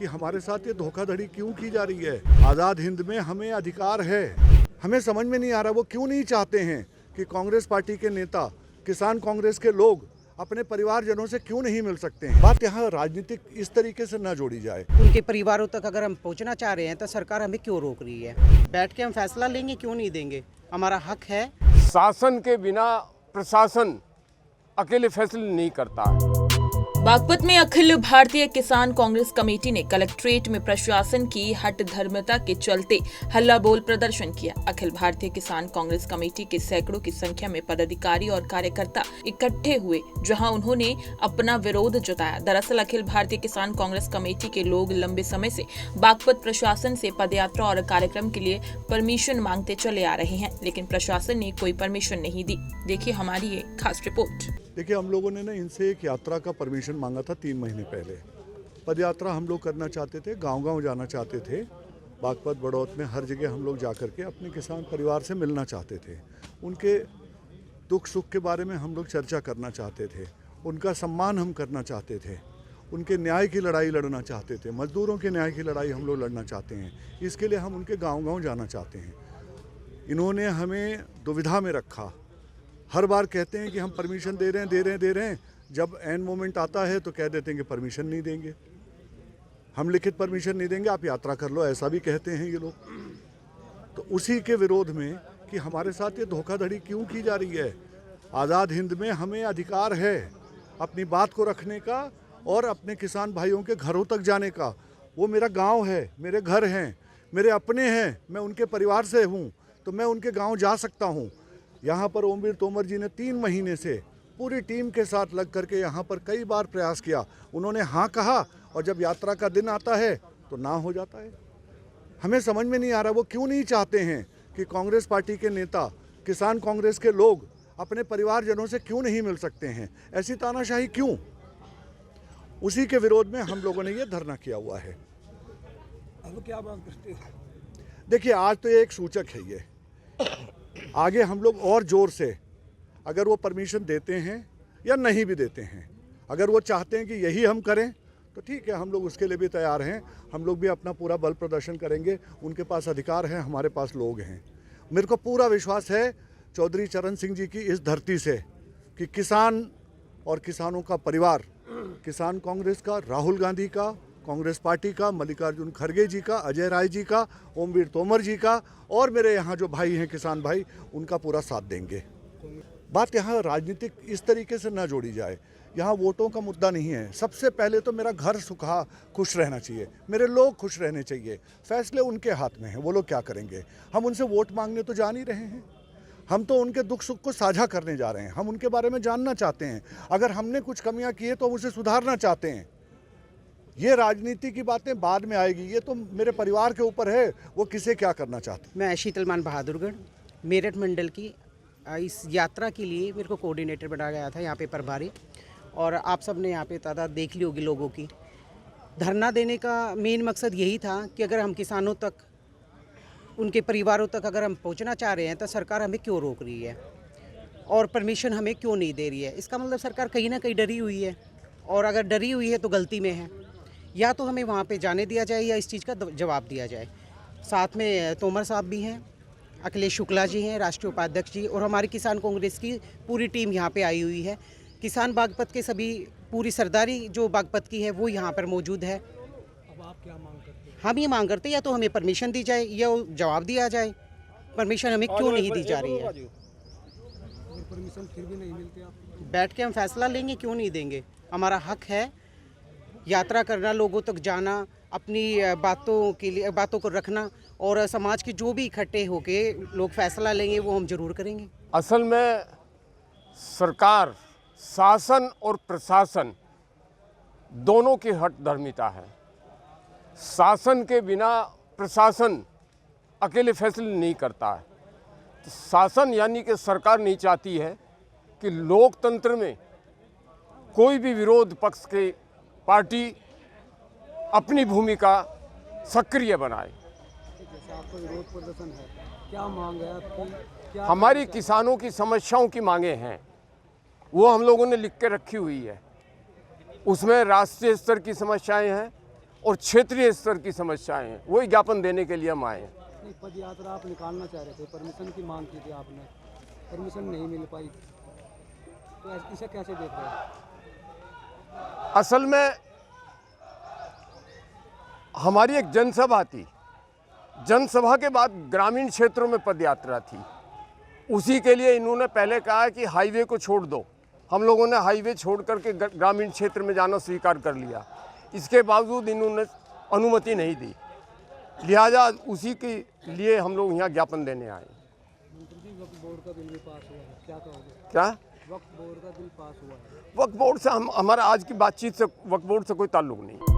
कि हमारे साथ ये धोखाधड़ी क्यों की जा रही है। आज़ाद हिंद में हमें अधिकार है। हमें समझ में नहीं आ रहा वो क्यों नहीं चाहते हैं कि कांग्रेस पार्टी के नेता, किसान कांग्रेस के लोग अपने परिवारजनों से क्यों नहीं मिल सकते हैं। बात यहाँ राजनीतिक इस तरीके से न जोड़ी जाए। उनके परिवारों तक अगर हम पहुंचना चाह रहे हैं तो सरकार हमें क्यों रोक रही है। बैठ के हम फैसला लेंगे, क्यों नहीं देंगे, हमारा हक है। शासन के बिना प्रशासन अकेले फैसले नहीं करता है। बागपत में अखिल भारतीय किसान कांग्रेस कमेटी ने कलेक्ट्रेट में प्रशासन की हठधर्मिता के चलते हल्ला बोल प्रदर्शन किया। अखिल भारतीय किसान कांग्रेस कमेटी के सैकड़ों की संख्या में पदाधिकारी और कार्यकर्ता इकट्ठे हुए, जहां उन्होंने अपना विरोध जताया। दरअसल अखिल भारतीय किसान कांग्रेस कमेटी के लोग लंबे समय से बागपत प्रशासन से पदयात्रा और कार्यक्रम के लिए परमिशन मांगते चले आ रहे हैं, लेकिन प्रशासन ने कोई परमिशन नहीं दी। देखिए हमारी ये खास रिपोर्ट। देखिए, हम लोगों ने इनसे एक यात्रा का परमिशन मांगा था 3 महीने पहले। पद यात्रा हम लोग करना चाहते थे, गांव-गांव जाना चाहते थे। बागपत, बड़ौत में हर जगह हम लोग जा कर के अपने किसान परिवार से मिलना चाहते थे। उनके दुख सुख के बारे में हम लोग चर्चा करना चाहते थे, उनका सम्मान हम करना चाहते थे, उनके न्याय की लड़ाई लड़ना चाहते थे, मजदूरों के न्याय की लड़ाई हम लोग लड़ना चाहते हैं। इसके लिए हम उनके गाँव-गाँव जाना चाहते हैं। इन्होंने हमें दुविधा में रखा। हर बार कहते हैं कि हम परमिशन दे रहे हैं, जब एंड मोमेंट आता है तो कह देते हैं कि परमिशन नहीं देंगे, हम लिखित परमिशन नहीं देंगे, आप यात्रा कर लो, ऐसा भी कहते हैं ये लोग। तो उसी के विरोध में कि हमारे साथ ये धोखाधड़ी क्यों की जा रही है। आज़ाद हिंद में हमें अधिकार है अपनी बात को रखने का और अपने किसान भाइयों के घरों तक जाने का। वो मेरा गाँव है, मेरे घर हैं, मेरे अपने हैं, मैं उनके परिवार से हूँ तो मैं उनके गाँव जा सकता हूँ। यहाँ पर ओमवीर तोमर जी ने 3 महीने से पूरी टीम के साथ लग करके यहाँ पर कई बार प्रयास किया। उन्होंने हाँ कहा और जब यात्रा का दिन आता है तो ना हो जाता है। हमें समझ में नहीं आ रहा वो क्यों नहीं चाहते हैं कि कांग्रेस पार्टी के नेता, किसान कांग्रेस के लोग अपने परिवारजनों से क्यों नहीं मिल सकते हैं। ऐसी तानाशाही क्यों। उसी के विरोध में हम लोगों ने ये धरना किया हुआ है। अब क्या बात करते हैं? देखिए, आज तो ये एक सूचक है। ये आगे हम लोग और ज़ोर से, अगर वो परमिशन देते हैं या नहीं भी देते हैं, अगर वो चाहते हैं कि यही हम करें तो ठीक है, हम लोग उसके लिए भी तैयार हैं। हम लोग भी अपना पूरा बल प्रदर्शन करेंगे। उनके पास अधिकार है, हमारे पास लोग हैं। मेरे को पूरा विश्वास है चौधरी चरण सिंह जी की इस धरती से कि किसान और किसानों का परिवार, किसान कांग्रेस का, राहुल गांधी का, कांग्रेस पार्टी का, मल्लिकार्जुन खड़गे जी का, अजय राय जी का, ओमवीर तोमर जी का और मेरे यहाँ जो भाई हैं किसान भाई, उनका पूरा साथ देंगे। बात यहाँ राजनीतिक इस तरीके से ना जोड़ी जाए। यहाँ वोटों का मुद्दा नहीं है। सबसे पहले तो मेरा घर सुखा खुश रहना चाहिए, मेरे लोग खुश रहने चाहिए। फैसले उनके हाथ में हैं, वो लोग क्या करेंगे। हम उनसे वोट मांगने तो जा नहीं रहे हैं, हम तो उनके दुख सुख को साझा करने जा रहे हैं। हम उनके बारे में जानना चाहते हैं। अगर हमने कुछ कमियाँ की है तो उसे सुधारना चाहते हैं। ये राजनीति की बातें बाद में आएगी, ये तो मेरे परिवार के ऊपर है, वो किसे क्या करना चाहते हैं। मैं शीतलमान बहादुरगढ़ मेरठ मंडल की इस यात्रा के लिए मेरे को कोऑर्डिनेटर बनाया गया था, यहाँ पे प्रभारी। और आप सब ने यहाँ पे तादाद देख ली होगी लोगों की। धरना देने का मेन मकसद यही था कि अगर हम किसानों तक, उनके परिवारों तक अगर हम पहुँचना चाह रहे हैं तो सरकार हमें क्यों रोक रही है और परमिशन हमें क्यों नहीं दे रही है। इसका मतलब सरकार कहीं ना कहीं डरी हुई है, और अगर डरी हुई है तो गलती में है। या तो हमें वहाँ पे जाने दिया जाए या इस चीज़ का जवाब दिया जाए। साथ में तोमर साहब भी हैं, अखिलेश शुक्ला जी हैं, राष्ट्रीय उपाध्यक्ष जी, और हमारी किसान कांग्रेस की पूरी टीम यहाँ पे आई हुई है। किसान बागपत के सभी, पूरी सरदारी जो बागपत की है वो यहाँ पर मौजूद है। अब आप क्या मांग करते हैं? हम ये मांग करते हैं या तो हमें परमिशन दी जाए या जवाब दिया जाए, परमिशन हमें क्यों नहीं दी जा रही है। अगर परमिशन फिर भी नहीं मिलती, आप बैठ के हम फैसला लेंगे, क्यों नहीं देंगे, हमारा हक है। यात्रा करना, लोगों तक जाना, अपनी बातों के लिए, बातों को रखना, और समाज के जो भी इकट्ठे होके लोग फैसला लेंगे वो हम जरूर करेंगे। असल में सरकार, शासन और प्रशासन दोनों की हठधर्मिता है। शासन के बिना प्रशासन अकेले फैसले नहीं करता है। तो शासन यानी कि सरकार नहीं चाहती है कि लोकतंत्र में कोई भी विरोध पक्ष के पार्टी अपनी भूमिका सक्रिय बनाए। जैसे आपका विरोध प्रदर्शन है, क्या मांग है आपकी? क्या हमारी किसानों की समस्याओं की मांगे हैं, वो हम लोगों ने लिख के रखी हुई है। उसमें राष्ट्रीय स्तर की समस्याएं हैं, और क्षेत्रीय स्तर की समस्याएं हैं, वही ज्ञापन देने के लिए हम आए हैं। नहीं, पद यात्रा आप निकालना चाह रहे थे, परमिशन की मांग की थी आपने, परमिशन नहीं मिल पाई, तो इसे कैसे देख रहे हैं? असल में हमारी एक जनसभा थी, जनसभा के बाद ग्रामीण क्षेत्रों में पदयात्रा थी। उसी के लिए इन्होंने पहले कहा कि हाईवे को छोड़ दो। हम लोगों ने हाईवे छोड़ करके ग्रामीण क्षेत्र में जाना स्वीकार कर लिया। इसके बावजूद इन्होंने अनुमति नहीं दी, लिहाजा उसी के लिए हम लोग यहाँ ज्ञापन देने आए। मंत्री जी, वक्फ बोर्ड का बिल भी पास हुआ है, क्या कहोगे? क्या वक्फ बोर्ड का बिल पास हुआ है? वक्फ बोर्ड से हमारा आज की बातचीत से वक्फ बोर्ड से कोई ताल्लुक नहीं।